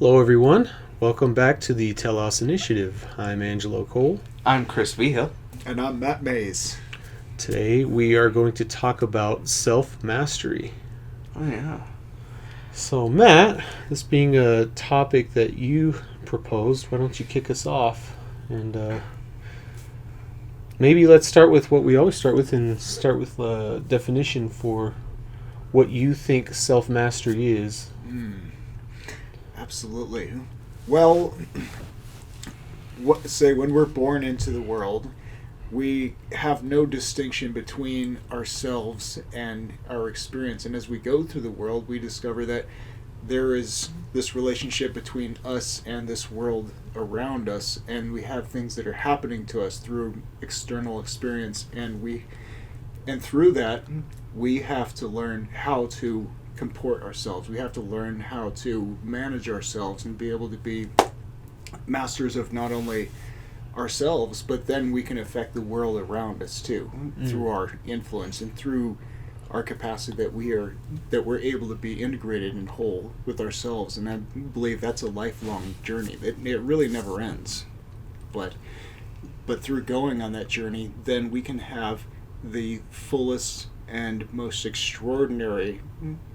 Hello, everyone. Welcome back to the Telos Initiative. I'm Angelo Cole. I'm Chris Vigil. And I'm Matt Maes. Today we are going to talk about self-mastery. Oh, yeah. So, Matt, this being a topic that you proposed, why don't you kick us off? And maybe let's start with what we always start with and start with a definition for what you think self-mastery is. Absolutely. Well, when we're born into the world, we have no distinction between ourselves and our experience. And as we go through the world, we discover that there is this relationship between us and this world around us, and we have things that are happening to us through external experience, and through that we have to learn how to comport ourselves. We have to learn how to manage ourselves and be able to be masters of not only ourselves, but then we can affect the world around us too, through our influence and through our capacity that we're able to be integrated and whole with ourselves. And I believe that's a lifelong journey. It really never ends. But through going on that journey, then we can have the fullest and most extraordinary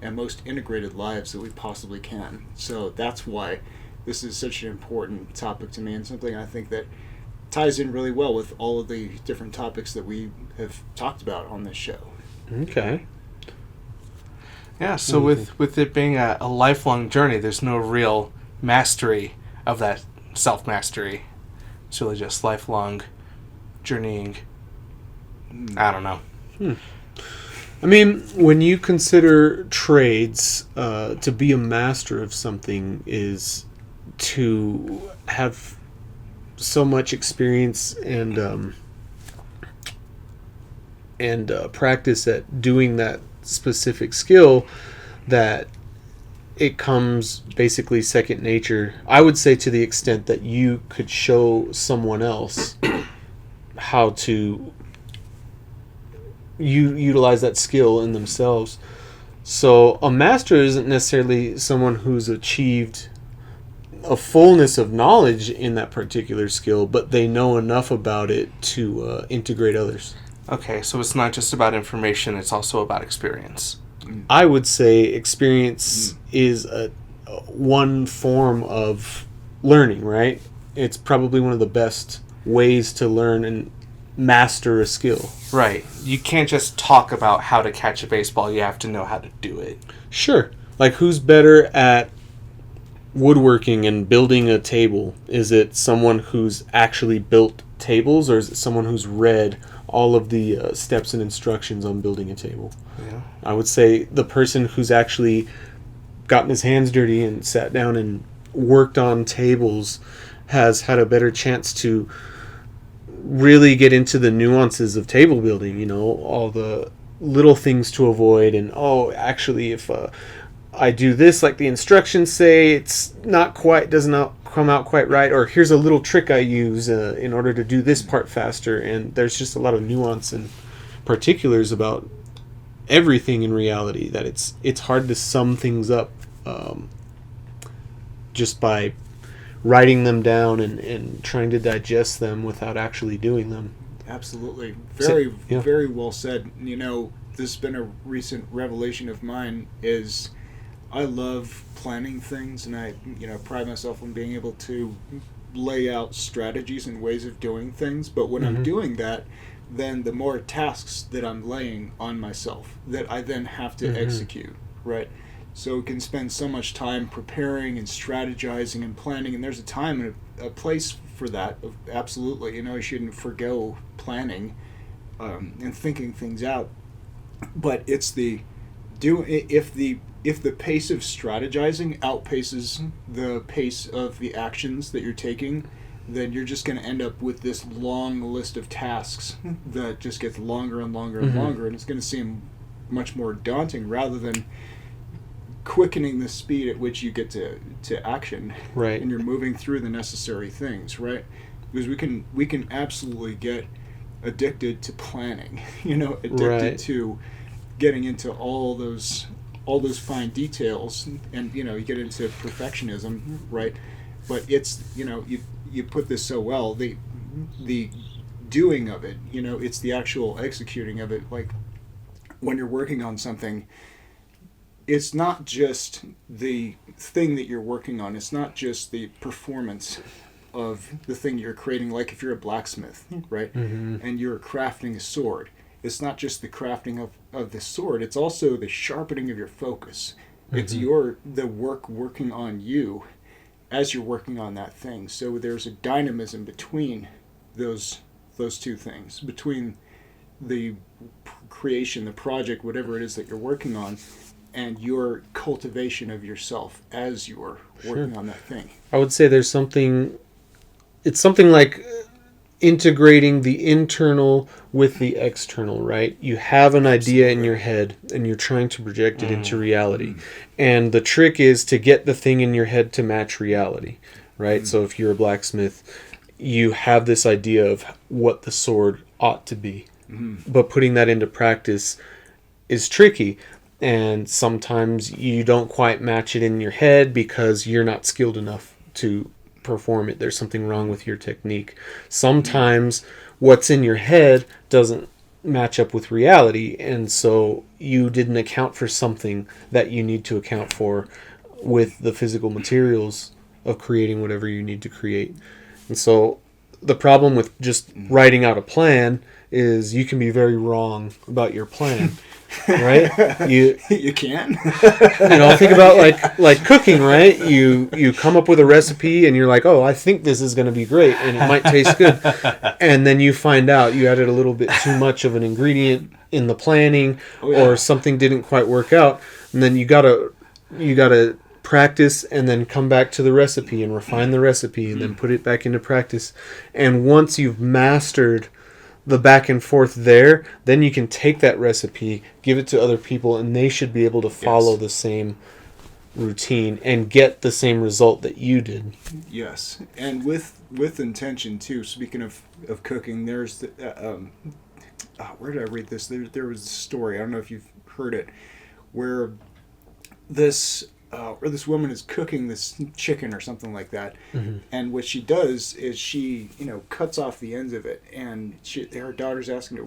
and most integrated lives that we possibly can. So that's why this is such an important topic to me, and something I think that ties in really well with all of the different topics that we have talked about on this show. Okay. Yeah, so with it being a lifelong journey, there's no real mastery of that self-mastery. It's really just lifelong journeying. I don't know. I mean, when you consider trades, to be a master of something is to have so much experience and practice at doing that specific skill that it comes basically second nature. I would say to the extent that you could show someone else how to utilize that skill in themselves. So a master isn't necessarily someone who's achieved a fullness of knowledge in that particular skill, but they know enough about it to integrate others. Okay, so it's not just about information, it's also about experience. I would say experience is one form of learning, right? It's probably one of the best ways to learn and master a skill. Right. You can't just talk about how to catch a baseball, you have to know how to do it. Sure. Like, who's better at woodworking and building a table? Is it someone who's actually built tables, or is it someone who's read all of the steps and instructions on building a table? Yeah. I would say the person who's actually gotten his hands dirty and sat down and worked on tables has had a better chance to really get into the nuances of table building, all the little things to avoid, and actually if I do this like the instructions say, it's does not come out quite right, or here's a little trick I use in order to do this part faster. And there's just a lot of nuance and particulars about everything in reality that it's hard to sum things up just by writing them down and trying to digest them without actually doing them. Absolutely. Very well said. This has been a recent revelation of mine is I love planning things, and I pride myself on being able to lay out strategies and ways of doing things. But when I'm doing that, then the more tasks that I'm laying on myself that I then have to execute, right? So we can spend so much time preparing and strategizing and planning, and there's a time and a place for that. Absolutely, you shouldn't forgo planning and thinking things out. But it's if the pace of strategizing outpaces the pace of the actions that you're taking, then you're just going to end up with this long list of tasks that just gets longer and longer and longer, and it's going to seem much more daunting rather than quickening the speed at which you get to action, right? And you're moving through the necessary things, right? Because we can absolutely get addicted to planning, addicted right. to getting into all all those fine details, and you get into perfectionism, right? But it's you put this so well, the doing of it, it's the actual executing of it. Like when you're working on something, it's not just the thing that you're working on. It's not just the performance of the thing you're creating. Like if you're a blacksmith, right? And you're crafting a sword, it's not just the crafting of the sword. It's also the sharpening of your focus. It's the work working on you as you're working on that thing. So there's a dynamism between those two things, between the creation, the project, whatever it is that you're working on, and your cultivation of yourself as you're working on that thing. I would say it's something like integrating the internal with the external, right? You have an idea in your head and you're trying to project it into reality. And the trick is to get the thing in your head to match reality, right? So if you're a blacksmith, you have this idea of what the sword ought to be. But putting that into practice is tricky. And sometimes you don't quite match it in your head because you're not skilled enough to perform it. There's something wrong with your technique. Sometimes what's in your head doesn't match up with reality, and so you didn't account for something that you need to account for with the physical materials of creating whatever you need to create. And so the problem with just writing out a plan is you can be very wrong about your plan. Right? You can. Think about like cooking, right? You come up with a recipe and you're like, oh, I think this is going to be great and it might taste good. And then you find out you added a little bit too much of an ingredient in the planning, or something didn't quite work out. And then you gotta practice and then come back to the recipe and refine the recipe and then put it back into practice. And once you've mastered the back and forth there, then you can take that recipe, give it to other people, and they should be able to follow the same routine and get the same result that you did. Yes, and with intention too. Speaking of cooking, there's where did I read this? There was a story, I don't know if you've heard it, where this woman is cooking this chicken or something like that, and what she does is she cuts off the ends of it, and her daughter's asking her,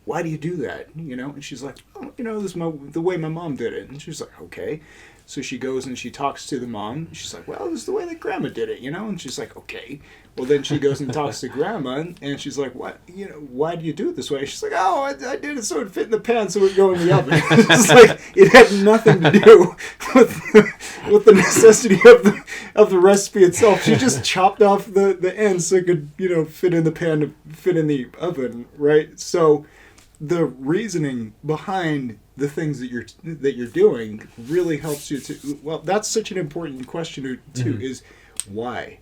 why do you do that, and she's like, oh, this is the way my mom did it. And she's like, okay. So she goes and she talks to the mom. She's like, well, this is the way that grandma did it, and she's like, okay. Well, then she goes and talks to grandma, and she's like, what, why do you do it this way? She's like, oh, I did it so it fit in the pan so it would go in the oven. It's like it had nothing to do with the necessity of the recipe itself. She just chopped off the ends so it could fit in the pan to fit in the oven, right? So the reasoning behind the things that you're doing really helps you to. Well, that's such an important question too. Is why?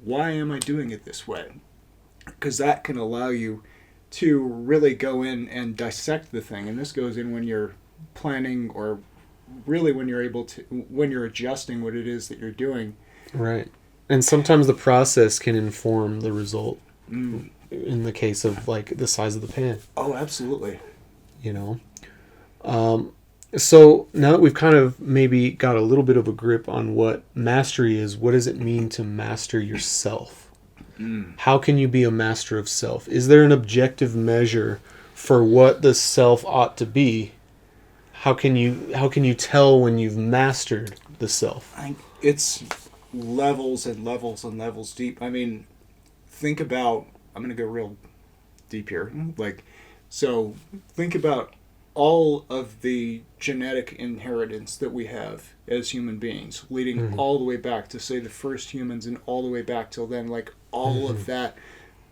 Why am I doing it this way? Because that can allow you to really go in and dissect the thing. And this goes in when you're planning, or really when you're adjusting what it is that you're doing. Right. And sometimes the process can inform the result. In the case of like the size of the pan. Oh, absolutely. So now that we've kind of maybe got a little bit of a grip on what mastery is, what does it mean to master yourself? How can you be a master of self? Is there an objective measure for what the self ought to be? How can you tell when you've mastered the self? It's levels and levels and levels deep. I mean, think about, I'm going to go real deep here. So think about all of the genetic inheritance that we have as human beings, leading all the way back to, say, the first humans, and all the way back till then, like all of that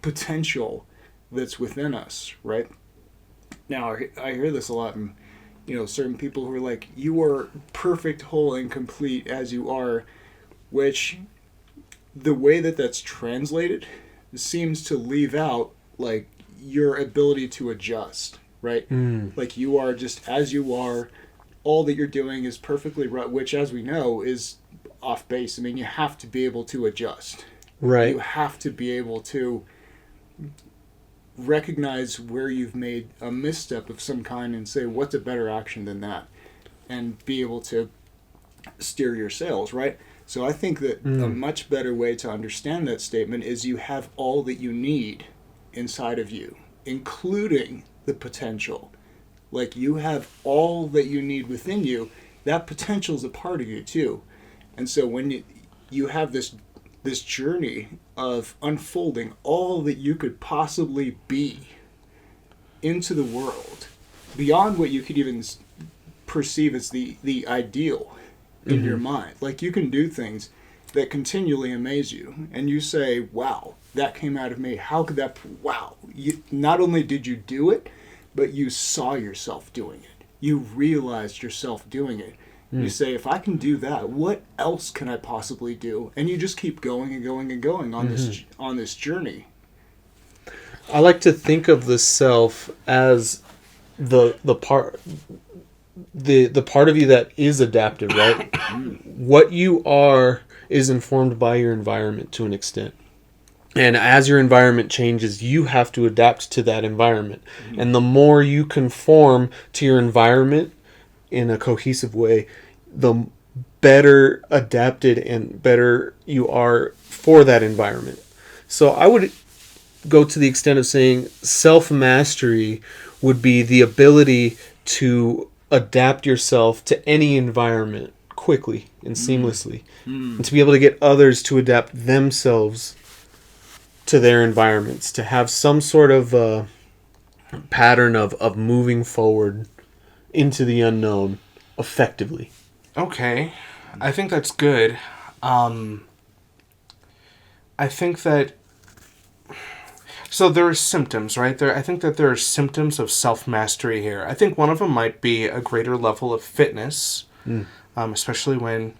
potential that's within us, right? Now, I hear this a lot, and certain people who are like, you are perfect, whole, and complete as you are, which the way that that's translated seems to leave out like your ability to adjust, right? Like you are just as you are, all that you're doing is perfectly right, which, as we know, is off base. I mean, you have to be able to adjust. Right. You have to be able to recognize where you've made a misstep of some kind and say, what's a better action than that? and be able to steer your sails, right? So I think that a much better way to understand that statement is you have all that you need inside of you, including the potential. Like, you have all that you need within you. That potential is a part of you too. And so when you have this journey of unfolding all that you could possibly be into the world, beyond what you could even perceive as the ideal in your mind. Like, you can do things that continually amaze you, and you say, wow, that came out of me. How could that, wow. Not only did you do it, but you saw yourself doing it. You realized yourself doing it. You say, if I can do that, what else can I possibly do? And you just keep going and going and going on this journey. I like to think of the self as the part of you that is adaptive, right? What you are is informed by your environment to an extent. And as your environment changes, you have to adapt to that environment. And the more you conform to your environment in a cohesive way, the better adapted and better you are for that environment. So I would go to the extent of saying self-mastery would be the ability to adapt yourself to any environment quickly and seamlessly, and to be able to get others to adapt themselves to their environments, to have some sort of pattern of moving forward into the unknown effectively. Okay, I think that's good. I think that... So there are symptoms, right? I think that there are symptoms of self-mastery here. I think one of them might be a greater level of fitness, especially when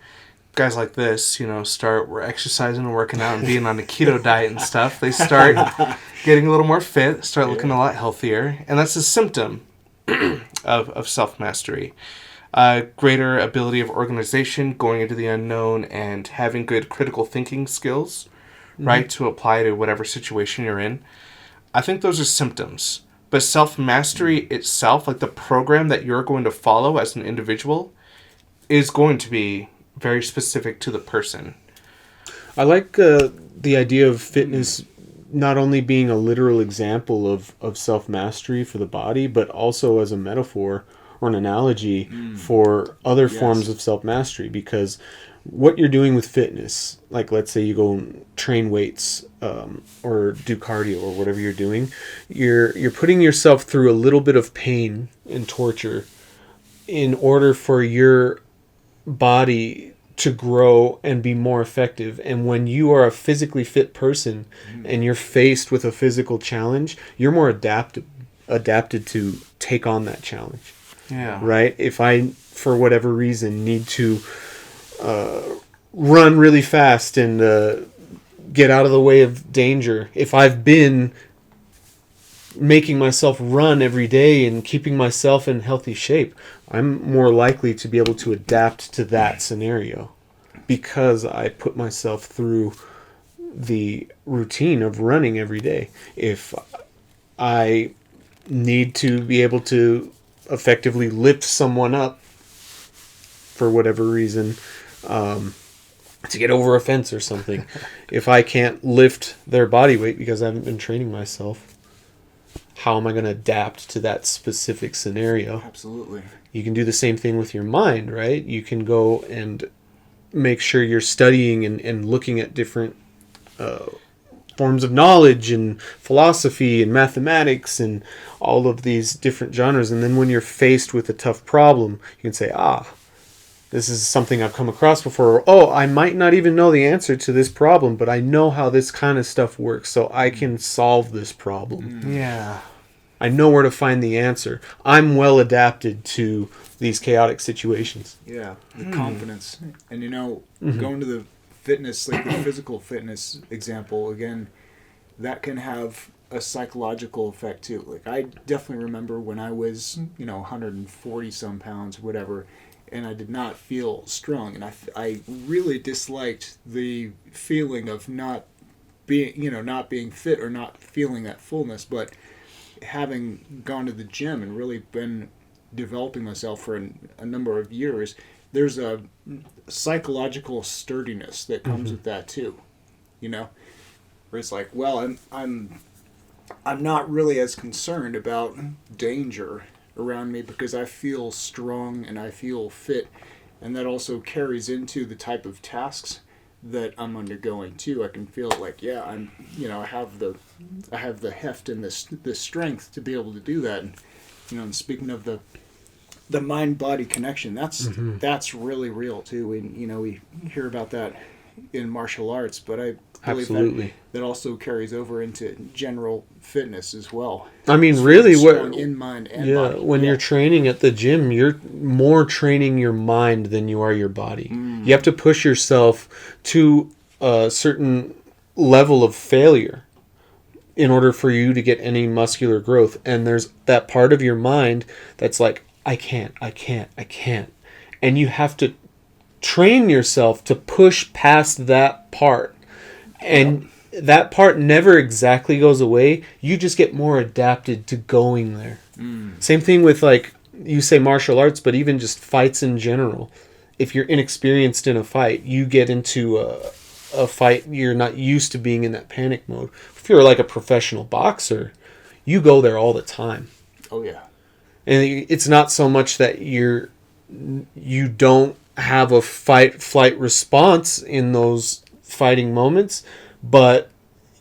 guys like this, start exercising and working out and being on a keto diet and stuff. They start getting a little more fit, start looking a lot healthier, and that's a symptom of self-mastery. Greater ability of organization, going into the unknown, and having good critical thinking skills, right, to apply to whatever situation you're in. I think those are symptoms. But self-mastery itself, like the program that you're going to follow as an individual, is going to be very specific to the person. I like the idea of fitness not only being a literal example of self-mastery for the body, but also as a metaphor or an analogy for other forms of self-mastery. Because what you're doing with fitness, like let's say you go and train weights or do cardio or whatever you're doing, you're putting yourself through a little bit of pain and torture in order for your body to grow and be more effective. And when you are a physically fit person and you're faced with a physical challenge, you're more adapted to take on that challenge. Yeah. Right? If I, for whatever reason, need to run really fast and get out of the way of danger, if I've been making myself run every day and keeping myself in healthy shape, I'm more likely to be able to adapt to that scenario because I put myself through the routine of running every day. If I need to be able to effectively lift someone up for whatever reason, to get over a fence or something, if I can't lift their body weight because I haven't been training myself, how am I going to adapt to that specific scenario? Absolutely. You can do the same thing with your mind, right? You can go and make sure you're studying and looking at different forms of knowledge and philosophy and mathematics and all of these different genres. And then when you're faced with a tough problem, you can say, this is something I've come across before. Or, I might not even know the answer to this problem, but I know how this kind of stuff works, so I can solve this problem. Yeah. I know where to find the answer. I'm well adapted to these chaotic situations. Yeah, the confidence. And going to the fitness, like the physical fitness example, again, that can have a psychological effect too. Like, I definitely remember when I was, 140 some pounds, whatever, and I did not feel strong. And I really disliked the feeling of not being fit or not feeling that fullness. But having gone to the gym and really been developing myself for a number of years, there's a psychological sturdiness that comes with that too, you know, where it's like, well, I'm not really as concerned about danger around me because I feel strong and I feel fit, and that also carries into the type of tasks that I'm undergoing too. I can feel like, yeah, I'm, you know, I have the heft and the strength to be able to do that. And, you know, and speaking of the mind-body connection, that's really real too. And, you know, we hear about that in martial arts, but I believe that also carries over into general fitness as well. I mean, really, strong in mind and body. When you're training at the gym, you're more training your mind than you are your body. You have to push yourself to a certain level of failure in order for you to get any muscular growth. And there's that part of your mind that's like, I can't. And you have to train yourself to push past that part. And that part never exactly goes away. You just get more adapted to going there. Same thing with, like, you say martial arts, but even just fights in general. If you're inexperienced in a fight, you get into a fight, you're not used to being in that panic mode. If you're like a professional boxer, you go there all the time. Oh, yeah. And it's not so much that you don't have a fight-flight response in those fighting moments, but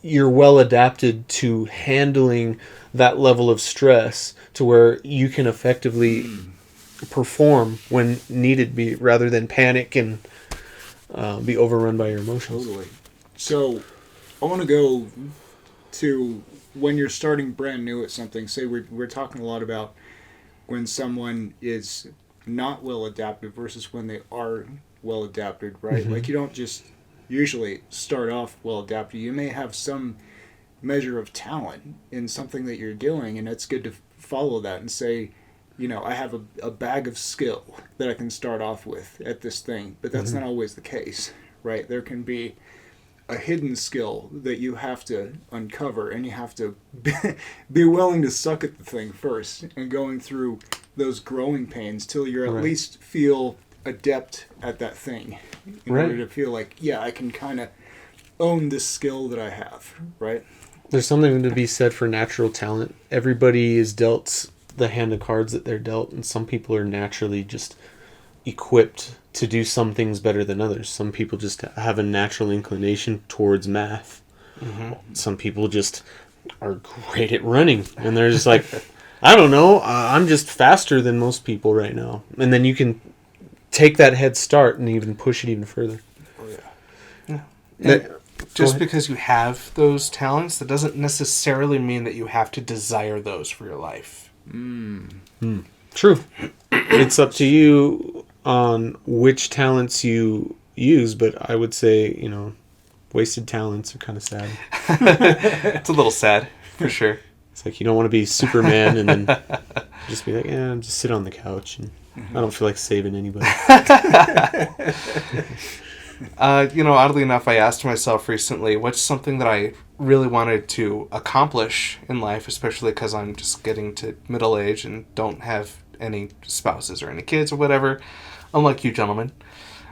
you're well adapted to handling that level of stress to where you can effectively perform when needed be, rather than panic and be overrun by your emotions. Totally. So I want to go to when you're starting brand new at something. Say we're talking a lot about when someone is not well adapted versus when they are well adapted, right? Like, you don't just usually start off well adapted. You may have some measure of talent in something that you're doing, and it's good to follow that and say, you know, I have a bag of skill that I can start off with at this thing, but that's not always the case, right? There can be a hidden skill that you have to uncover, and you have to be willing to suck at the thing first, and going through those growing pains till you're at least feel adept at that thing, in order to feel like, yeah, I can kind of own this skill that I have, right? There's something to be said for natural talent. Everybody is dealt the hand of cards that they're dealt, and some people are naturally just equipped to do some things better than others. Some people just have a natural inclination towards math. Some people just are great at running, and they're just like, I don't know, I'm just faster than most people right now. And then you can take that head start and even push it even further. Oh, yeah. Just because you have those talents, that doesn't necessarily mean that you have to desire those for your life. True. It's up to you on which talents you use, but I would say, you know, wasted talents are kind of sad. It's a little sad, for sure. It's like, you don't want to be Superman and then just be like, yeah, just sit on the couch and I don't feel like saving anybody. You know, oddly enough, I asked myself recently, what's something that I really wanted to accomplish in life, especially because I'm just getting to middle age and don't have any spouses or any kids or whatever, unlike you gentlemen.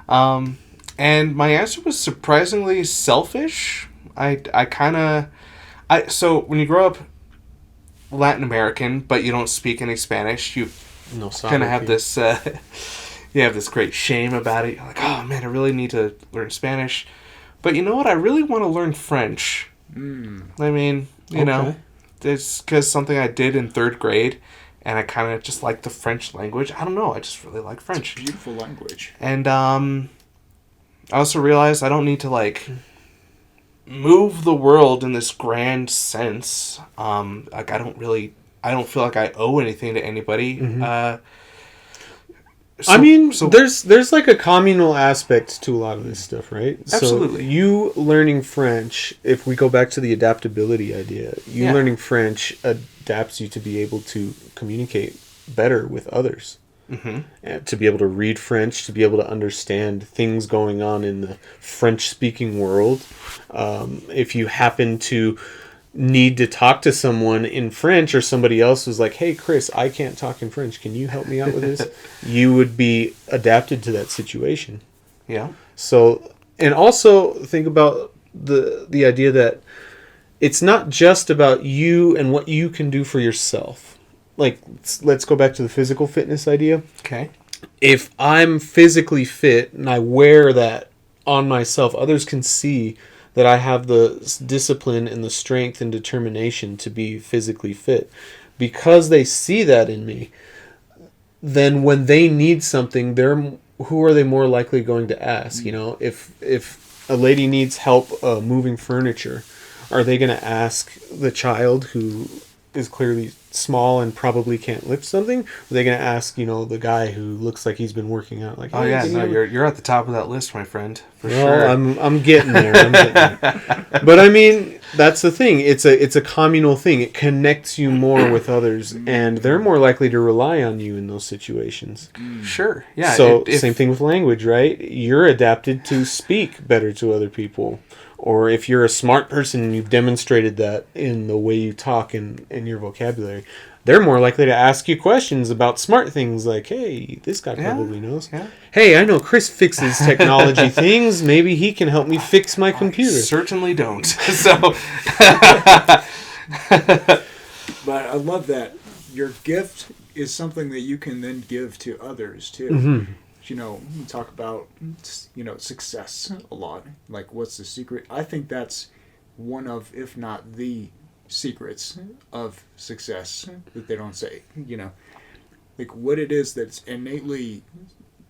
And my answer was surprisingly selfish. So when you grow up Latin American, but you don't speak any Spanish, you kind of have this... you have this great shame about it. You're like, oh man, I really need to learn Spanish. But you know what? I really want to learn French. I mean, you know, it's because something I did in 3rd grade, and I kind of just like the French language. I don't know. I just really like French. It's a beautiful language. And I also realized I don't need to, like, move the world in this grand sense. Like, I don't feel like I owe anything to anybody. There's like a communal aspect to a lot of this stuff, right? Absolutely. So you learning French, if we go back to the adaptability idea, learning French adapts you to be able to communicate better with others. And to be able to read French, to be able to understand things going on in the French-speaking world. If you happen to need to talk to someone in French, or somebody else was like, hey, Chris, I can't talk in French. Can you help me out with this? You would be adapted to that situation. Yeah. So, and also think about the idea that it's not just about you and what you can do for yourself. Like, let's go back to the physical fitness idea. Okay. If I'm physically fit and I wear that on myself, others can see that I have the discipline and the strength and determination to be physically fit. Because they see that in me, then when they need something, who are they more likely going to ask? You know, if a lady needs help moving furniture, are they going to ask the child who is clearly small and probably can't lift something? Or are they going to ask, you know, the guy who looks like he's been working out? Like, oh hey, yeah, no, you're at the top of that list, my friend, for well, sure. I'm getting there. But I mean, that's the thing. It's a communal thing. It connects you more with others, and they're more likely to rely on you in those situations. Sure. Yeah. So same thing with language, right? You're adapted to speak better to other people. Or if you're a smart person and you've demonstrated that in the way you talk and your vocabulary, they're more likely to ask you questions about smart things like, hey, this guy probably knows. Yeah. Hey, I know Chris fixes technology things. Maybe he can help me fix my computer. I certainly don't. So, But I love that. Your gift is something that you can then give to others, too. Mm-hmm. You know, we talk about, you know, success a lot. Like, what's the secret? I think that's one of, if not the secrets of success that they don't say. You know, like what it is that's innately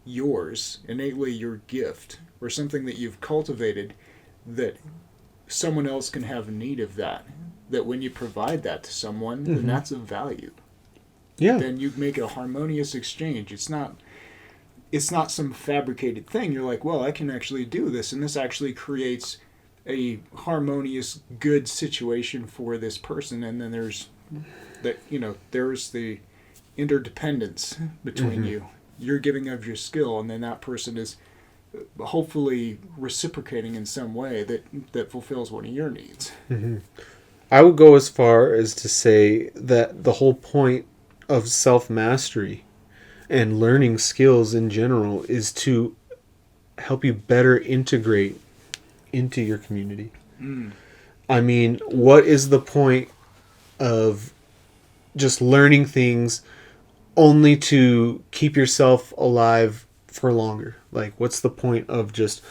yours, innately your gift, or something that you've cultivated that someone else can have need of that. That when you provide that to someone, then that's of value. Yeah. Then you make a harmonious exchange. It's not some fabricated thing. You're like, well, I can actually do this, and this actually creates a harmonious, good situation for this person. And then there's the interdependence between you. You're giving of your skill, and then that person is hopefully reciprocating in some way that fulfills one of your needs. Mm-hmm. I would go as far as to say that the whole point of self-mastery and learning skills in general is to help you better integrate into your community. I mean, what is the point of just learning things only to keep yourself alive for longer? Like, what's the point of just,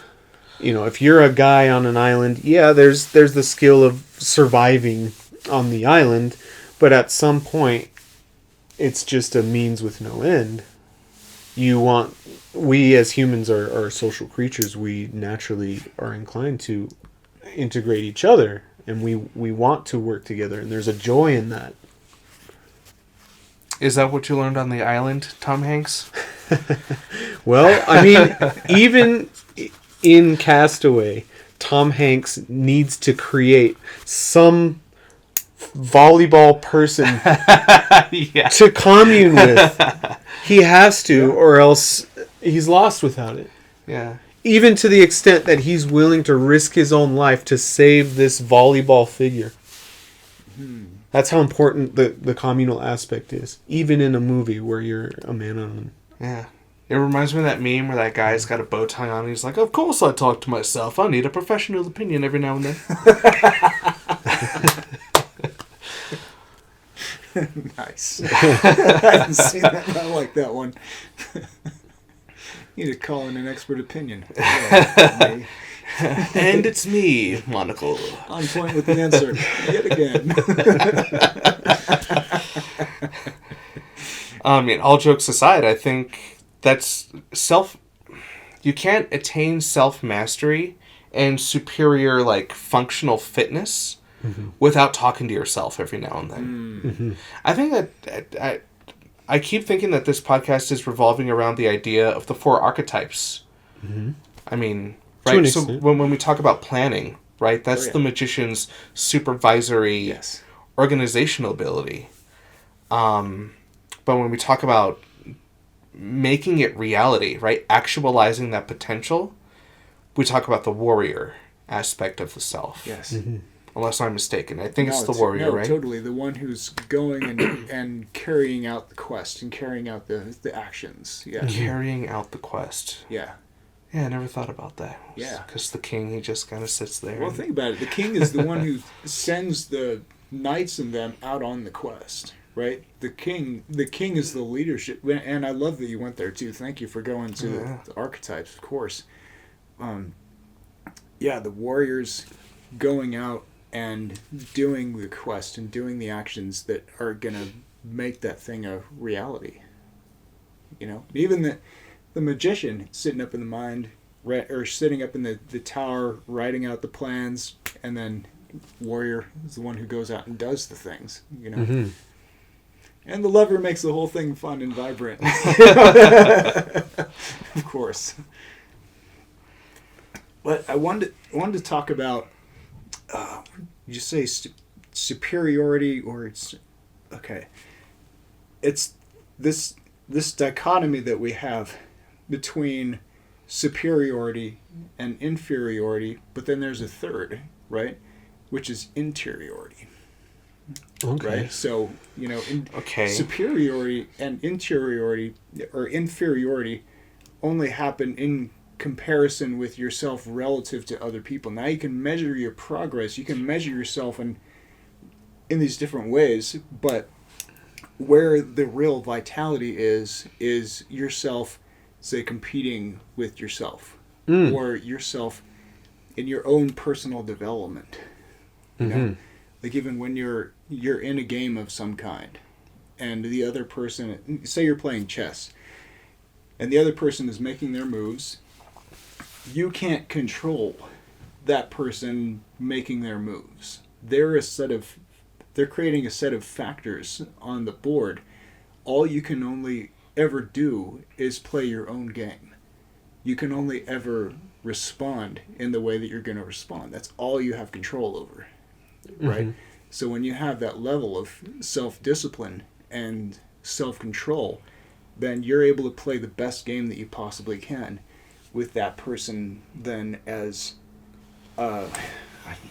you know, if you're a guy on an island, yeah, there's the skill of surviving on the island, but at some point it's just a means with no end. We as humans are social creatures. We naturally are inclined to integrate each other, and we want to work together, and there's a joy in that. Is that what you learned on the island, Tom Hanks? Well, I mean, even in Castaway, Tom Hanks needs to create some volleyball person to commune with. He has to, or else he's lost without it. Yeah. Even to the extent that he's willing to risk his own life to save this volleyball figure. That's how important the communal aspect is, even in a movie where you're a man on. Yeah. It reminds me of that meme where that guy's got a bow tie on and he's like, of course I talk to myself. I need a professional opinion every now and then. Nice. I haven't seen that. I like that one. Need to call in an expert opinion. And it's me, Monocle. On point with the answer. Yet again. I mean, all jokes aside, I think that's you can't attain self-mastery and superior, like, functional fitness without talking to yourself every now and then. I think that I keep thinking that this podcast is revolving around the idea of the 4 archetypes. I mean, right? So when we talk about planning, right, that's the magician's supervisory organizational ability. But when we talk about making it reality, right, actualizing that potential, we talk about the warrior aspect of the self. Yes. Unless I'm mistaken. I think No, it's the warrior, right? Totally. The one who's going and carrying out the quest and carrying out the actions. Yeah. Carrying out the quest. Yeah. Yeah, I never thought about that. Yeah. Because the king, he just kind of sits there. Well, think about it. The king is the one who sends the knights and them out on the quest, right? The king is the leadership. And I love that you went there, too. Thank you for going to the archetypes, of course. The warriors going out and doing the quest and doing the actions that are going to make that thing a reality. You know, even the magician sitting up in the mind, or sitting up in the tower, writing out the plans, and then warrior is the one who goes out and does the things, you know. Mm-hmm. And the lover makes the whole thing fun and vibrant. Of course. But I wanted to talk about, you say superiority, or it's this dichotomy that we have between superiority and inferiority, but then there's a third, right, which is interiority. Okay. Right? So, you know, superiority and interiority or inferiority only happen in comparison with yourself relative to other people. Now you can measure your progress. You can measure yourself in these different ways, but where the real vitality is yourself, say, competing with yourself, or yourself in your own personal development. You know, like even when you're in a game of some kind, and the other person, say you're playing chess, and the other person is making their moves, you can't control that person making their moves. They're creating a set of factors on the board. All you can only ever do is play your own game. You can only ever respond in the way that you're going to respond. That's all you have control over, right? So when you have that level of self-discipline and self-control, then you're able to play the best game that you possibly can with that person then as, I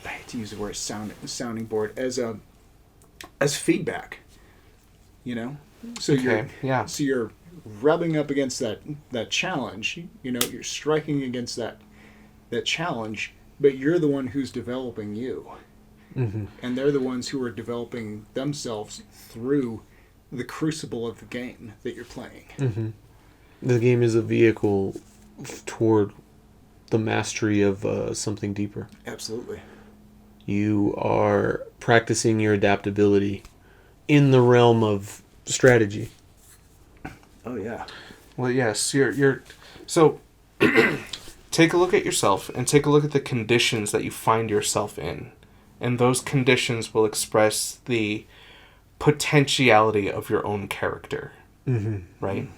hate to use the word sounding board, as feedback, you know? So you're rubbing up against that challenge, you know, you're striking against that challenge, but you're the one who's developing you. And they're the ones who are developing themselves through the crucible of the game that you're playing. The game is a vehicle toward the mastery of something deeper. Absolutely. You are practicing your adaptability in the realm of strategy. Oh yeah. Well, yes, you're so take a look at yourself and take a look at the conditions that you find yourself in. And those conditions will express the potentiality of your own character. Right?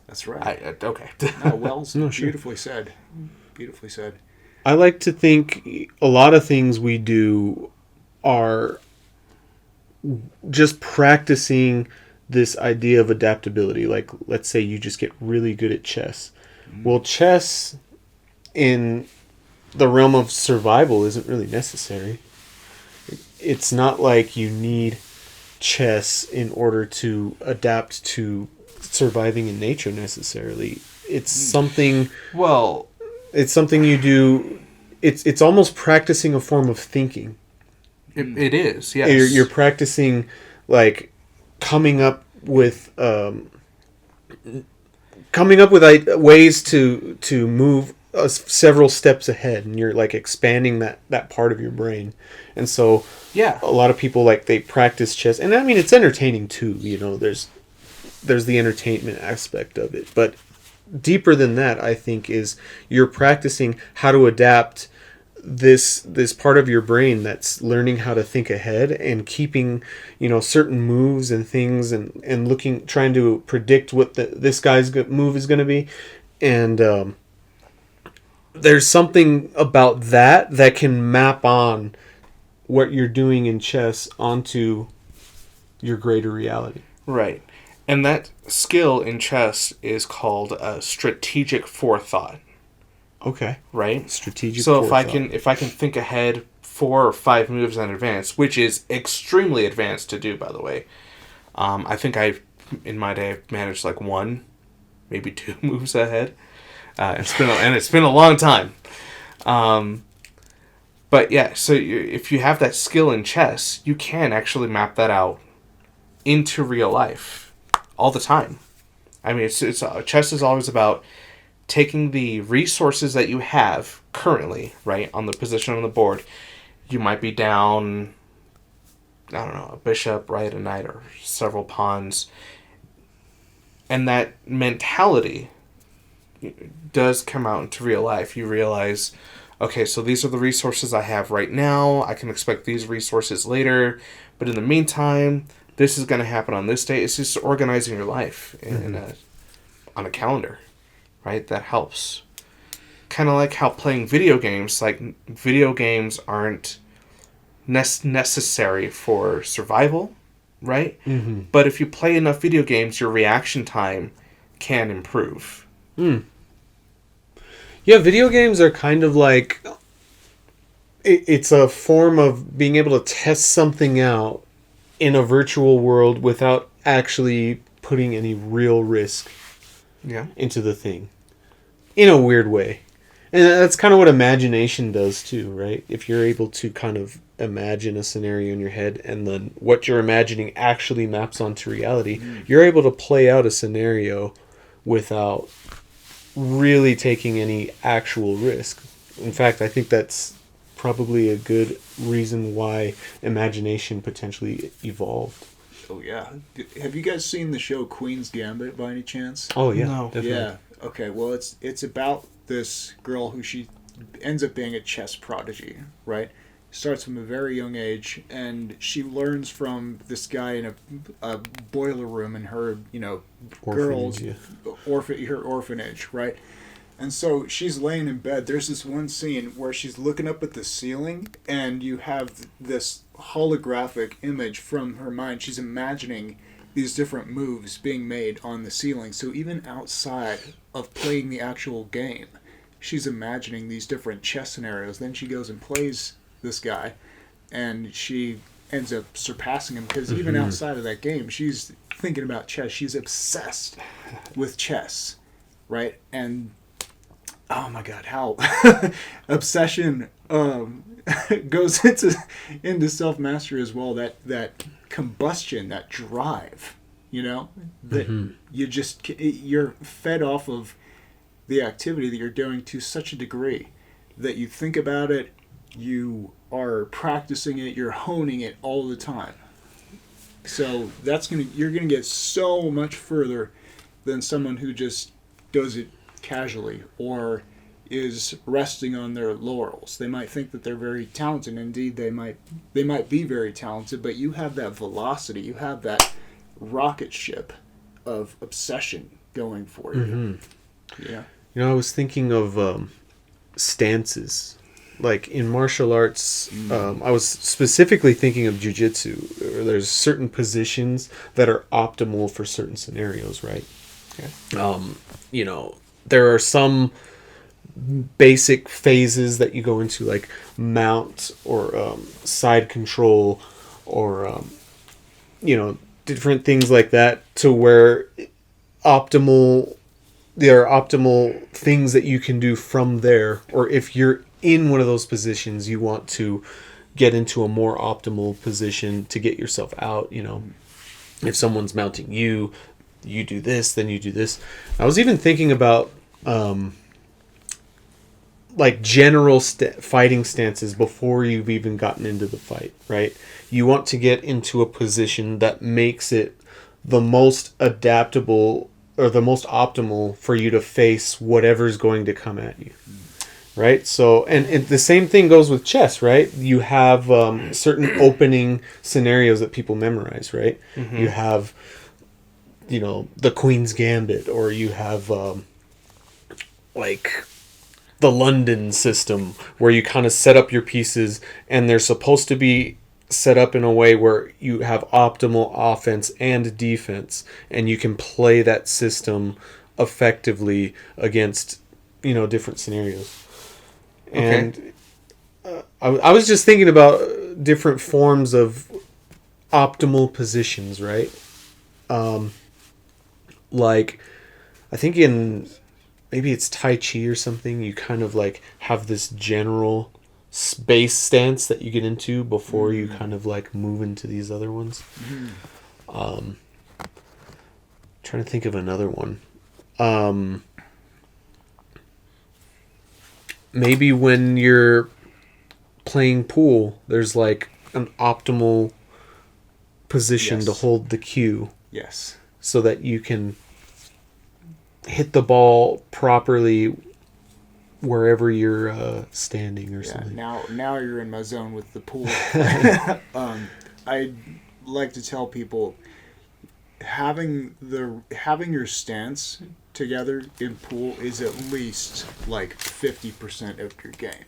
That's right. Okay. Beautifully said. Beautifully said. I like to think a lot of things we do are just practicing this idea of adaptability. Like, let's say you just get really good at chess. Well, chess in the realm of survival isn't really necessary. It's not like you need chess in order to adapt to surviving in nature necessarily. It's something. Well, it's something you do. It's almost practicing a form of thinking. It is. Yes. You're practicing, like, coming up with ways to move several steps ahead, and you're like expanding that part of your brain. And so a lot of people, like, they practice chess, and I mean it's entertaining too, you know, there's the entertainment aspect of it, but deeper than that, I think, is you're practicing how to adapt this part of your brain that's learning how to think ahead and keeping, you know, certain moves and things, and trying to predict what this guy's move is going to be. And there's something about that can map on what you're doing in chess onto your greater reality. Right. And that skill in chess is called strategic forethought. Okay. right? Strategic. So forethought. if I can think ahead 4 or 5 moves in advance, which is extremely advanced to do, by the way. I think in my day, I've managed like 1, maybe 2 moves ahead. It's been a long time. But yeah, so if you have that skill in chess, you can actually map that out into real life all the time. I mean, it's chess is always about taking the resources that you have currently, right, on the position on the board. You might be down, I don't know, a bishop, right, a knight, or several pawns. And that mentality does come out into real life. You realize, okay, so these are the resources I have right now. I can expect these resources later. But in the meantime, this is going to happen on this day. It's just organizing your life on a calendar, right? That helps. Kind of like how playing video games, like video games aren't necessary for survival, right? Mm-hmm. But if you play enough video games, your reaction time can improve. Yeah, video games are kind of like... It's a form of being able to test something out in a virtual world without actually putting any real risk into the thing. In a weird way. And that's kind of what imagination does too, right? If you're able to kind of imagine a scenario in your head and then what you're imagining actually maps onto reality, you're able to play out a scenario without really taking any actual risk. In fact, I think that's probably a good reason why imagination potentially evolved. Oh yeah. Have you guys seen the show Queen's Gambit by any chance? Oh yeah, No. definitely. Yeah. Okay. Well, it's about this girl who she ends up being a chess prodigy, right? Starts from a very young age, and she learns from this guy in a boiler room in her, girls' her orphanage, right? And so she's laying in bed. There's this one scene where she's looking up at the ceiling, and you have this holographic image from her mind. She's imagining these different moves being made on the ceiling. So even outside of playing the actual game, she's imagining these different chess scenarios. Then she goes and plays this guy, and she ends up surpassing him because even outside of that game, she's thinking about chess. She's obsessed with chess, right? And oh my God, how obsession goes into self-mastery as well. That combustion, that drive, that you're fed off of the activity that you're doing to such a degree that you think about it, you are practicing it, you're honing it all the time. So you're gonna get so much further than someone who just does it casually or is resting on their laurels. They might think that they're very talented. Indeed, they might be very talented, but you have that velocity, you have that rocket ship of obsession going for you. Yeah. I was thinking of stances. Like in martial arts, I was specifically thinking of jiu-jitsu. There's certain positions that are optimal for certain scenarios, right? Okay. There are some basic phases that you go into, like mount or side control or, different things like that, to where there are optimal things that you can do from there. Or if you're in one of those positions, you want to get into a more optimal position to get yourself out. If someone's mounting you do this, then you do this. I was even thinking about like general fighting stances before you've even gotten into the fight, right? You want to get into a position that makes it the most adaptable or the most optimal for you to face whatever's going to come at you. Right? So, and the same thing goes with chess, right? You have certain opening scenarios that people memorize, right? You have, the Queen's Gambit, or you have, like, the London system, where you kind of set up your pieces, and they're supposed to be set up in a way where you have optimal offense and defense, and you can play that system effectively against different scenarios. And I was just thinking about different forms of optimal positions, right? Like, I think in maybe it's Tai Chi or something, you kind of like have this general space stance that you get into before you kind of like move into these other ones. Trying to think of another one. Maybe when you're playing pool, there's like an optimal position to hold the cue. Yes. So that you can hit the ball properly wherever you're standing or something. Now you're in my zone with the pool. I like to tell people having your stance together in pool is at least like 50% of your game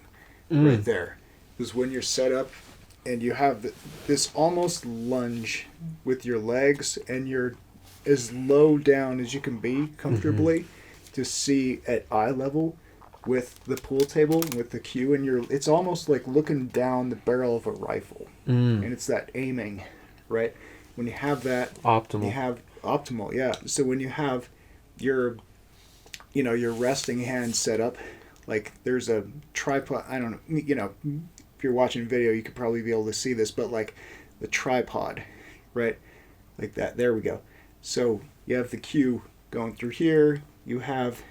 right there. Because when you're set up and you have this almost lunge with your legs and you're as low down as you can be comfortably to see at eye level with the pool table, with the cue, and it's almost like looking down the barrel of a rifle. And it's that aiming, right? When you have that optimal. You have optimal, yeah. So when you have your resting hand set up, like there's a tripod, I don't know, if you're watching video you could probably be able to see this, but like the tripod, right? Like that. There we go. So you have the cue going through here. You have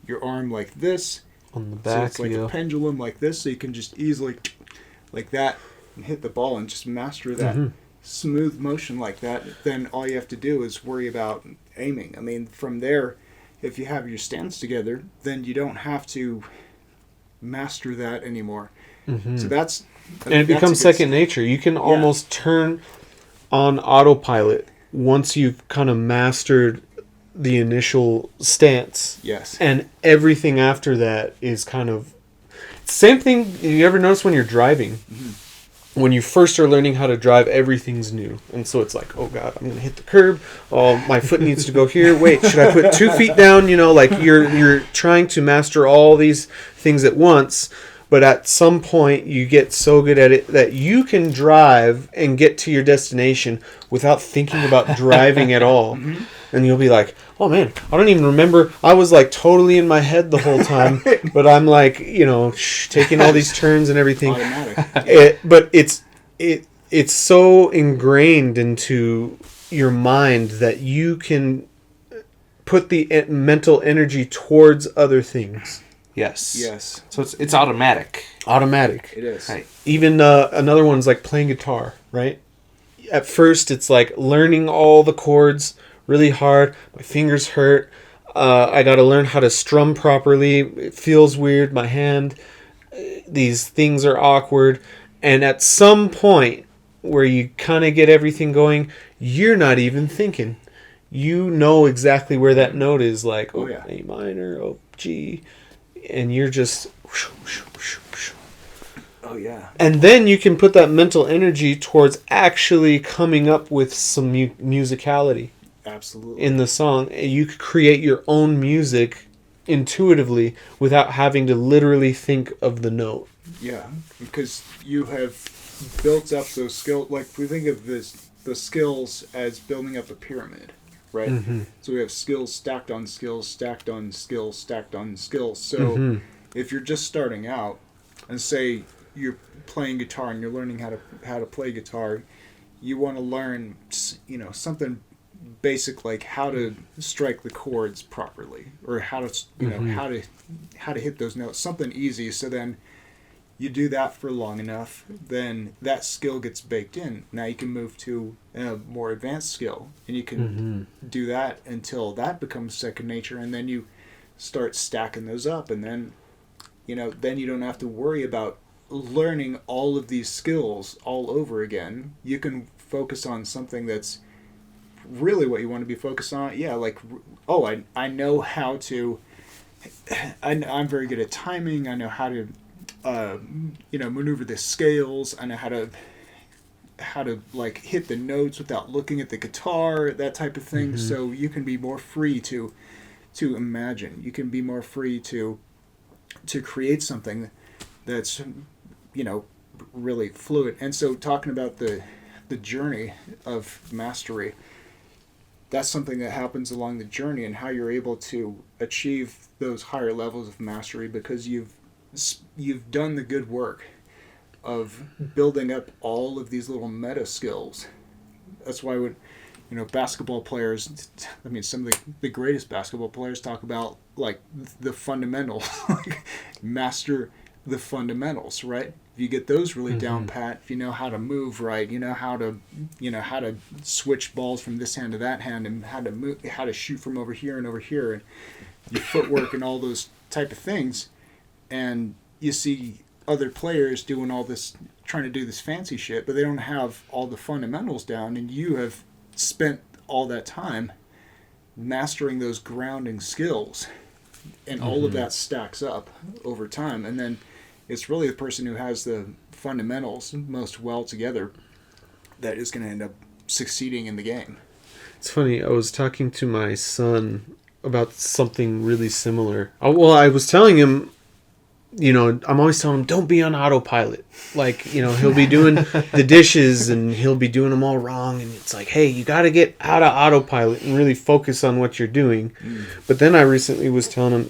your arm like this. On the back. So it's like a pendulum like this. So you can just easily, like that, and hit the ball and just master that smooth motion like that. Then all you have to do is worry about aiming. I mean, from there, if you have your stance together, then you don't have to master that anymore. So and it becomes second nature. You can almost turn on autopilot once you've kind of mastered the initial stance. Yes. And everything after that is kind of same thing. You ever notice when you're driving? When you first are learning how to drive, everything's new. And so it's like, oh God, I'm going to hit the curb. Oh, my foot needs to go here. Wait, should I put 2 feet down? Like you're trying to master all these things at once. But at some point, you get so good at it that you can drive and get to your destination without thinking about driving at all. And you'll be like, oh man, I don't even remember. I was like totally in my head the whole time. But I'm like, taking all these turns and everything. Automatic. But it's so ingrained into your mind that you can put the mental energy towards other things. Yes. So it's automatic. Automatic. It is. Right. Even another one's like playing guitar, right? At first, it's like learning all the chords really hard. My fingers hurt. I got to learn how to strum properly. It feels weird. My hand. These things are awkward. And at some point where you kind of get everything going, you're not even thinking. You know exactly where that note is. Like, A minor, G. And you're just... Oh, yeah. And then you can put that mental energy towards actually coming up with some musicality. Absolutely. In the song. You could create your own music intuitively without having to literally think of the note. Yeah, because you have built up those skills. Like, we think of the skills as building up a pyramid. Right? So we have skills stacked on skills, stacked on skills, stacked on skills. So if you're just starting out and say you're playing guitar and you're learning how to play guitar, you want to learn, something basic like how to strike the chords properly or how to how to hit those notes, something easy. So then you do that for long enough, then that skill gets baked in. Now you can move to a more advanced skill, and you can do that until that becomes second nature, and then you start stacking those up, and then then you don't have to worry about learning all of these skills all over again. You can focus on something that's really what you want to be focused on. Yeah, like, I know how to... I'm very good at timing. I know how to... maneuver the scales. I know how to like hit the notes without looking at the guitar, that type of thing. So you can be more free to to imagine. You can be more free to create something that's, really fluid. And so talking about the journey of mastery, that's something that happens along the journey, and how you're able to achieve those higher levels of mastery because you've done the good work of building up all of these little meta skills. That's why when basketball players, some of the greatest basketball players talk about like the fundamentals, like master the fundamentals, right? If you get those really down pat, if you know how to move right, you know how to switch balls from this hand to that hand, and how to shoot from over here and over here, and your footwork and all those type of things, and you see other players doing all this, trying to do this fancy shit, but they don't have all the fundamentals down, and you have spent all that time mastering those grounding skills, and all of that stacks up over time, and then it's really the person who has the fundamentals most well together that is going to end up succeeding in the game. It's funny, I was talking to my son about something really similar. I was telling him, I'm always telling him, don't be on autopilot. Like, he'll be doing the dishes and he'll be doing them all wrong. And it's like, hey, you got to get out of autopilot and really focus on what you're doing. But then I recently was telling him,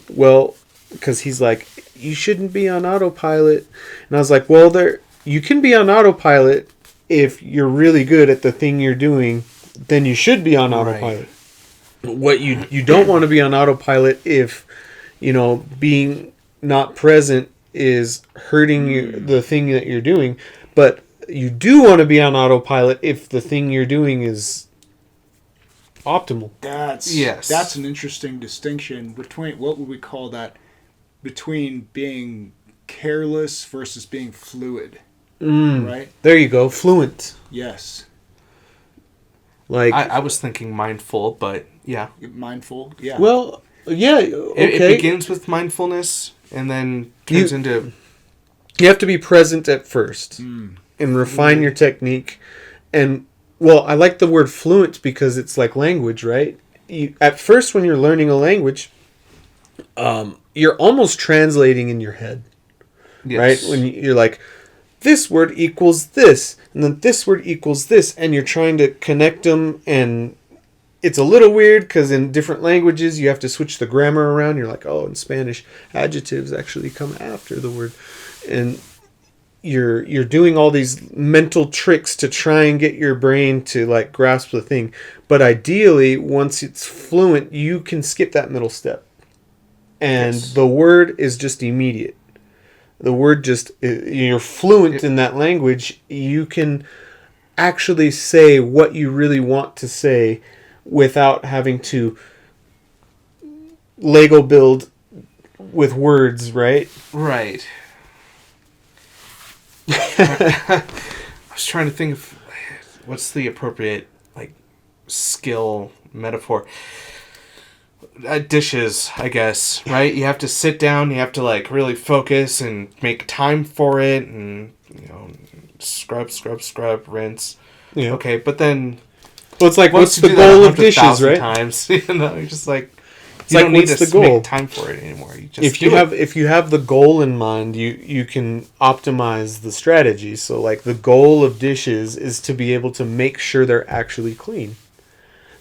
because he's like, you shouldn't be on autopilot. And I was like, you can be on autopilot if you're really good at the thing you're doing, then you should be on autopilot. Right. What you don't want to be on autopilot if, being not present is hurting you, the thing that you're doing. But you do want to be on autopilot if the thing you're doing is optimal. That's an interesting distinction between, what would we call that, between being careless versus being fluid. Right? There you go. Fluent. Yes. Like I was thinking mindful, but yeah. Mindful, yeah. Well, yeah, okay. It begins with mindfulness and then turns into... You have to be present at first and refine your technique. And, I like the word fluent because it's like language, right? At first, when you're learning a language, you're almost translating in your head, right? When you're like, this word equals this, and then this word equals this, and you're trying to connect them, and it's a little weird because in different languages you have to switch the grammar around. You're like, in Spanish, adjectives actually come after the word, and you're doing all these mental tricks to try and get your brain to like grasp the thing. But ideally, once it's fluent, you can skip that middle step. And the word is just immediate. The word just, you're fluent in that language. You can actually say what you really want to say without having to Lego build with words, right? Right. I was trying to think of what's the appropriate skill metaphor. Dishes, I guess, right? You have to sit down, you have to really focus and make time for it, and scrub, rinse. Yeah. Okay, but then it's like, what's the goal of dishes, right? Times, you're just like, you don't need to make time for it anymore. You just if you have the goal in mind, you can optimize the strategy. So the goal of dishes is to be able to make sure they're actually clean.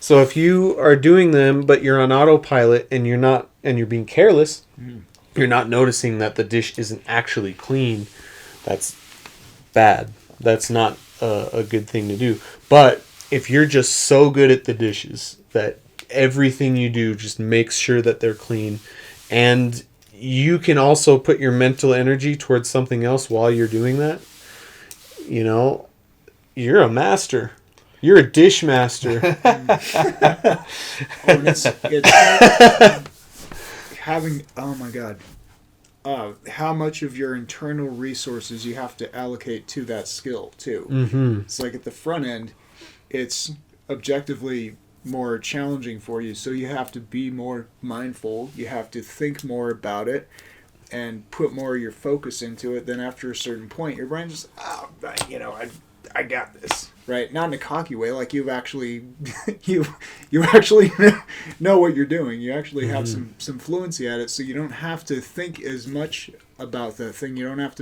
So if you are doing them, but you're on autopilot and you're being careless, you're not noticing that the dish isn't actually clean. That's bad. That's not a good thing to do. But if you're just so good at the dishes that everything you do just makes sure that they're clean, and you can also put your mental energy towards something else while you're doing that, you're a master. You're a dish master. It's having, oh my God, how much of your internal resources you have to allocate to that skill too. Mm-hmm. It's like at the front end, it's objectively more challenging for you, so you have to be more mindful. You have to think more about it and put more of your focus into it. Then after a certain point, your brain just, I got this. right? Not in a cocky way, like you've actually you actually know what you're doing. You actually have some fluency at it, so you don't have to think as much about that thing. You don't have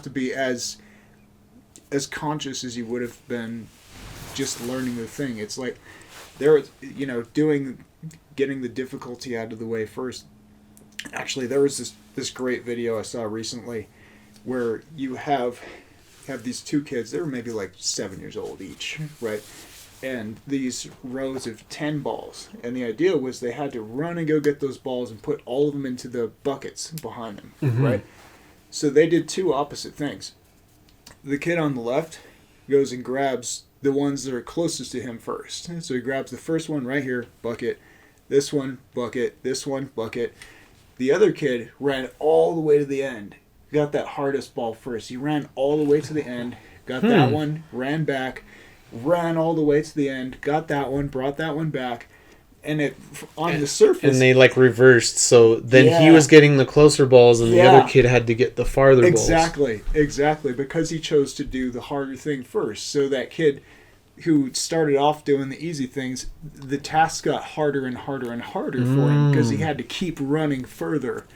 to be as conscious as you would have been just learning the thing. It's like getting the difficulty out of the way first. Actually, there was this great video I saw recently where you have these two kids. They were maybe like 7 years old each, right? And these rows of 10 balls. And the idea was they had to run and go get those balls and put all of them into the buckets behind them, right? So they did two opposite things. The kid on the left goes and grabs the ones that are closest to him first. So he grabs the first one right here, bucket. This one, bucket. This one, bucket. The other kid ran all the way to the end. Got that hardest ball first. He ran all the way to the end. Got that one, ran back, ran all the way to the end. Got that one, brought that one back. And the surface... And they like reversed, so then he was getting the closer balls and the other kid had to get the farther balls. Exactly, because he chose to do the harder thing first. So that kid who started off doing the easy things, the task got harder and harder and harder for him because he had to keep running further.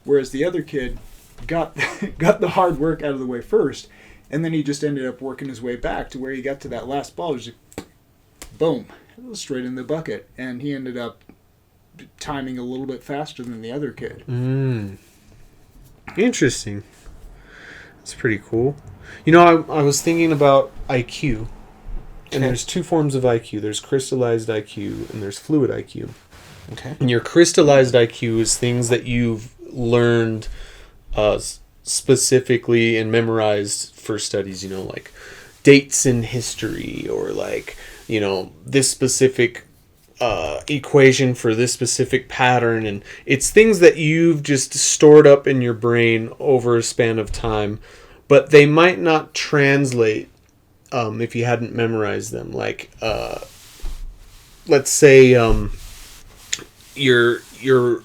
Whereas the other kid got the hard work out of the way first, and then he just ended up working his way back to where he got to that last ball. It was just, boom, straight in the bucket. And he ended up timing a little bit faster than the other kid. Interesting. That's pretty cool. You know, I was thinking about IQ. And there's two forms of IQ. There's crystallized IQ and there's fluid IQ. Okay. And your crystallized IQ is things that you've learned specifically and memorized for studies, you know, like dates in history or like, you know, this specific equation for this specific pattern. And it's things that you've just stored up in your brain over a span of time, but they might not translate if you hadn't memorized them. Like, let's say you're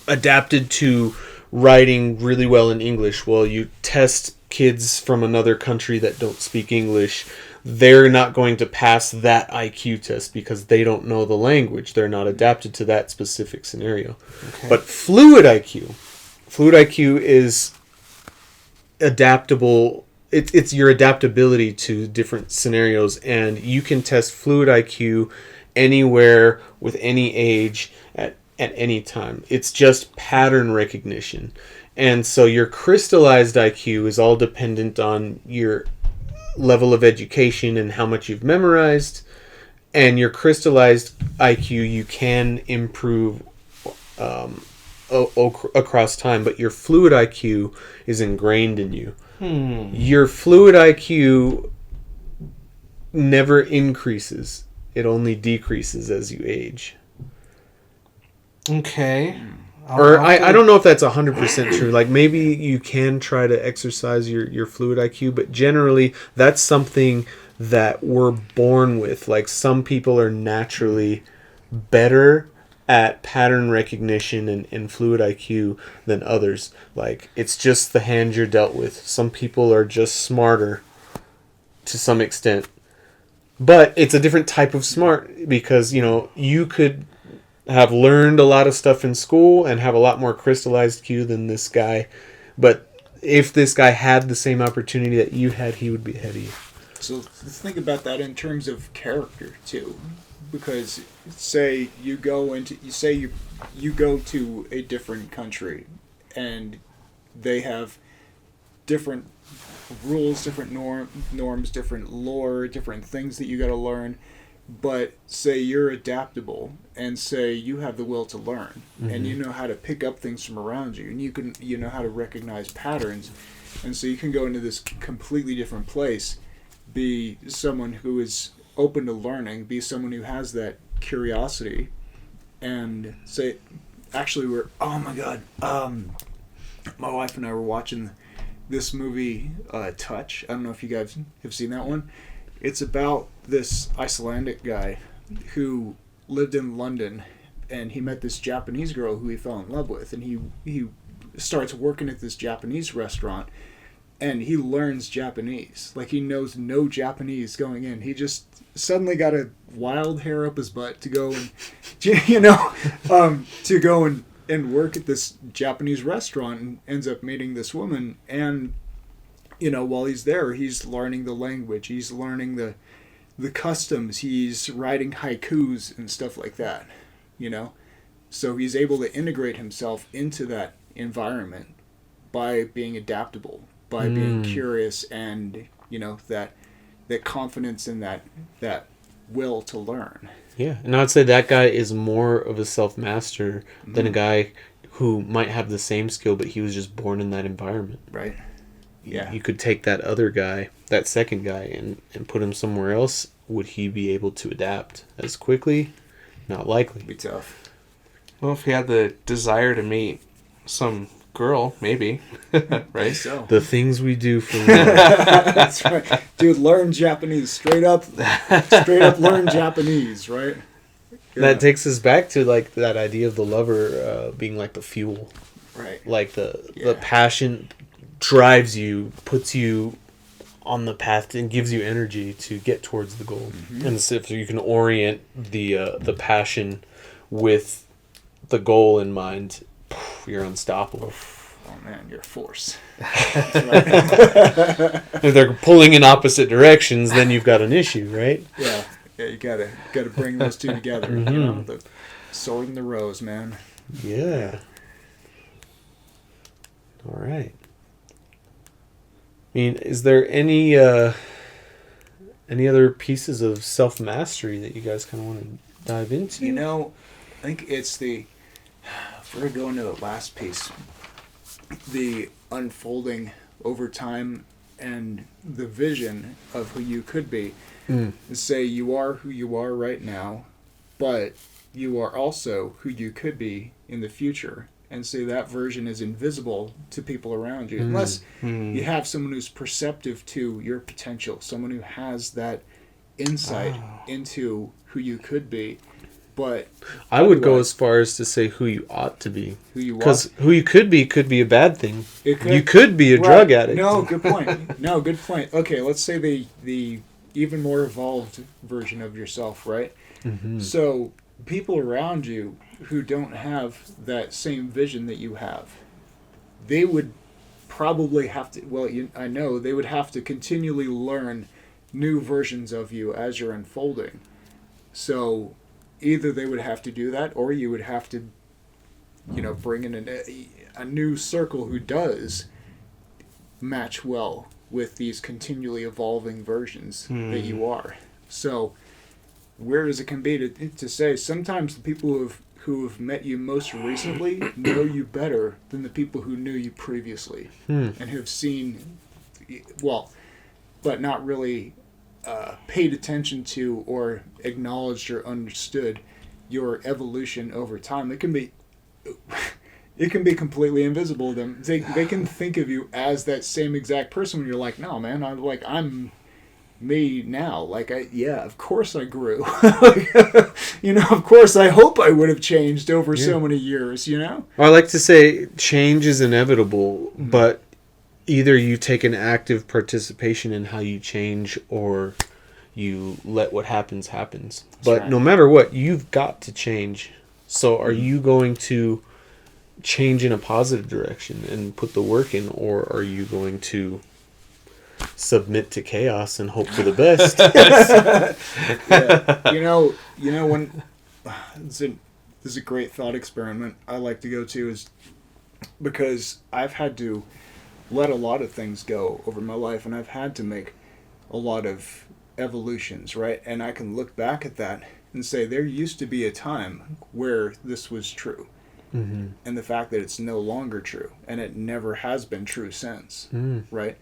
adapted to writing really well in English. Well, you test kids from another country that don't speak English. They're not going to pass that IQ test because they don't know the language. They're not adapted to that specific scenario. Okay. But fluid IQ is adaptable. It's your adaptability to different scenarios, and you can test fluid IQ anywhere with any age at any time. It's just pattern recognition. And so your crystallized IQ is all dependent on your level of education and how much you've memorized. And your crystallized IQ you can improve across time, but your fluid IQ is ingrained in you. Your fluid IQ never increases. It only decreases as you age. Okay. I don't know if that's 100% true. Like, maybe you can try to exercise your fluid IQ, but generally that's something that we're born with. Like, some people are naturally better at pattern recognition and fluid IQ than others. Like, it's just the hand you're dealt with. Some people are just smarter to some extent. But it's a different type of smart because, you know, you could have learned a lot of stuff in school and have a lot more crystallized IQ than this guy. But if this guy had the same opportunity that you had, he would be ahead of you. So let's think about that in terms of character too, because say you go to a different country, and they have different rules, different norms, different lore, different things that you got to learn. But say you're adaptable, and say you have the will to learn, and you know how to pick up things from around you, and you know how to recognize patterns, and so you can go into this completely different place, be someone who is open to learning, be someone who has that curiosity, and say, actually, oh my god, my wife and I were watching this movie, Touch. I don't know if you guys have seen that one. It's about this Icelandic guy who lived in London, and he met this Japanese girl who he fell in love with, and he starts working at this Japanese restaurant, and he learns Japanese. Like, he knows no Japanese going in. He just suddenly got a wild hair up his butt to go and, to go and work at this Japanese restaurant, and ends up meeting this woman. And, while he's there, he's learning the language. He's learning the customs. He's writing haikus and stuff like that, So he's able to integrate himself into that environment by being adaptable, by being curious, and that confidence in that will to learn. Yeah, and I'd say that guy is more of a self-master than a guy who might have the same skill, but he was just born in that environment. Right. Yeah. You could take that other guy, that second guy, and put him somewhere else. Would he be able to adapt as quickly? Not likely. It'd be tough. Well, if he had the desire to meet some girl, maybe. Right? So. The things we do for love. That's right. Dude, learn Japanese. Straight up learn Japanese, right? Yeah. That takes us back to like that idea of the lover being like the fuel. Right. Like the passion drives you, puts you on the path, and gives you energy to get towards the goal. And so if you can orient the passion with the goal in mind, you're unstoppable. Oh man, you're a force. If they're pulling in opposite directions, then you've got an issue, right? Yeah, you gotta bring those two together. The sword and the rose, man. Yeah. All right. I mean, is there any other pieces of self-mastery that you guys kind of want to dive into? I think it's if we're going to go into the last piece, the unfolding over time and the vision of who you could be. Say you are who you are right now, but you are also who you could be in the future. And say that version is invisible to people around you. Unless you have someone who's perceptive to your potential, someone who has that insight into who you could be. But I would go as far as to say who you ought to be. Who you are. Because who you could be a bad thing. You could be a drug addict. No, good point. Good point. Okay, let's say the even more evolved version of yourself, right? So people around you who don't have that same vision that you have, they would probably have to, I know they would have to continually learn new versions of you as you're unfolding. So either they would have to do that, or you would have to, bring in a new circle who does match well with these continually evolving versions that you are. So whereas it can be to say sometimes the people who have met you most recently know you better than the people who knew you previously and have seen, but not really paid attention to or acknowledged or understood your evolution over time. It can be completely invisible to them. They can think of you as that same exact person when you're like, no, man, I'm me now. Of course I grew. Of course I hope I would have changed over so many years, Well, I like to say change is inevitable, but either you take an active participation in how you change, or you let what happens. But no matter what, you've got to change. So are you going to change in a positive direction and put the work in, or are you going to submit to chaos and hope for the best? When this is a great thought experiment I like to go to, is because I've had to let a lot of things go over my life, and I've had to make a lot of evolutions, right? And I can look back at that and say there used to be a time where this was true. And the fact that it's no longer true, and it never has been true since, right?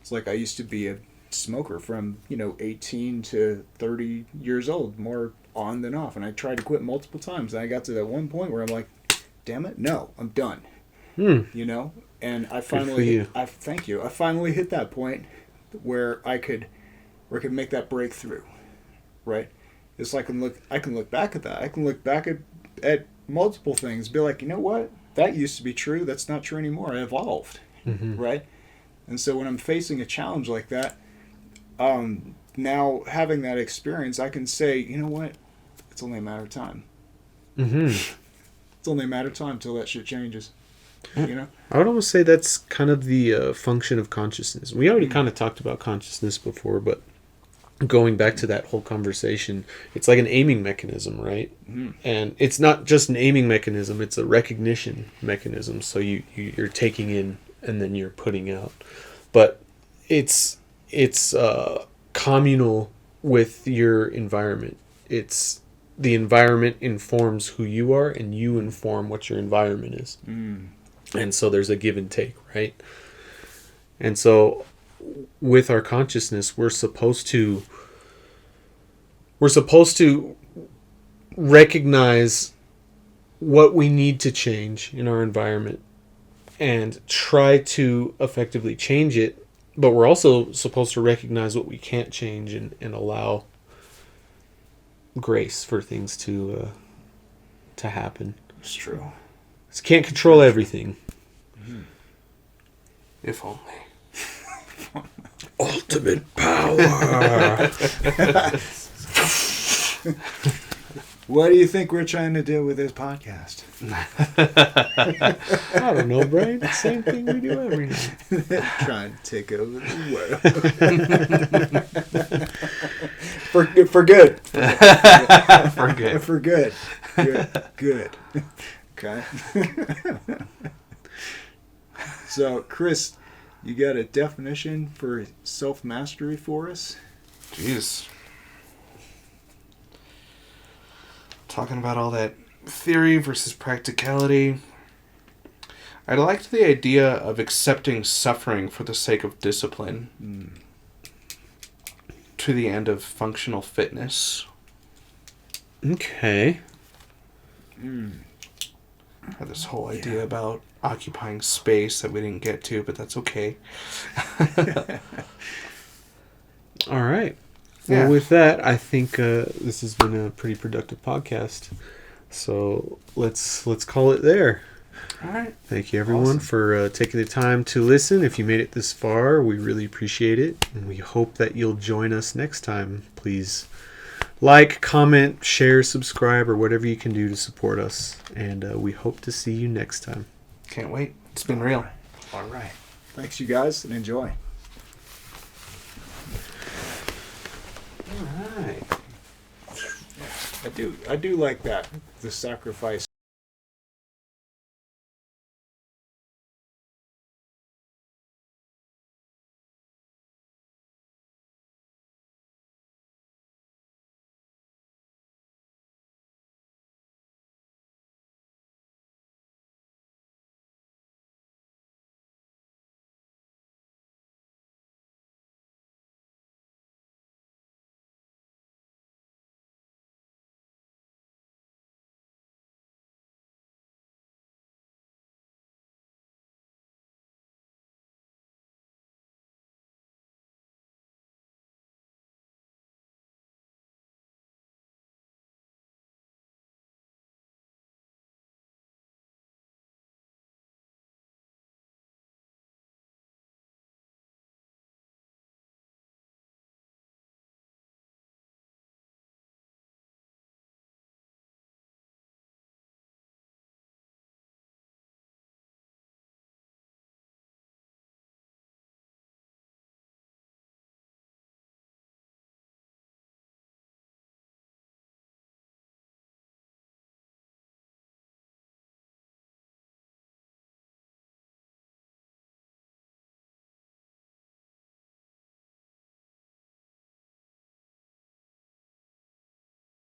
It's like I used to be a smoker from 18 to 30 years old, more on than off, and I tried to quit multiple times, and I got to that one point where I'm like, damn it, no, I'm done. And I finally I finally hit that point where I could make that breakthrough, right? It's like I can look back at that. I can look back at multiple things, be like, you know what, that used to be true, that's not true anymore, I evolved. Right? And so when I'm facing a challenge like that, now having that experience, I can say, you know what? It's only a matter of time. Mm-hmm. It's only a matter of time till that shit changes. You know? I would almost say that's kind of the function of consciousness. We already kind of talked about consciousness before, but going back to that whole conversation, it's like an aiming mechanism, right? Mm-hmm. And it's not just an aiming mechanism, it's a recognition mechanism. So you're taking in and then you're putting out. But it's communal with your environment. It's the environment informs who you are, and you inform what your environment is. And so there's a give and take, right? And so with our consciousness, we're supposed to recognize what we need to change in our environment and try to effectively change it. But we're also supposed to recognize what we can't change and allow grace for things to happen. It's true. Just can't control everything. If only. Ultimate power. What do you think we're trying to do with this podcast? I don't know, Brian. Same thing we do every night. Trying to take over the world. For good. For good. For good. Good. Okay. So, Chris, you got a definition for self-mastery for us? Jeez. Talking about all that theory versus practicality. I liked the idea of accepting suffering for the sake of discipline to the end of functional fitness. Okay. Had this whole idea about occupying space that we didn't get to, but that's okay. All right. Yeah. Well, with that, I think this has been a pretty productive podcast. So let's call it there. All right. Thank you, everyone, for taking the time to listen. If you made it this far, we really appreciate it. And we hope that you'll join us next time. Please like, comment, share, subscribe, or whatever you can do to support us. And we hope to see you next time. Can't wait. It's been real. All right. Thanks, you guys, and enjoy. All right. I do like that. The sacrifice.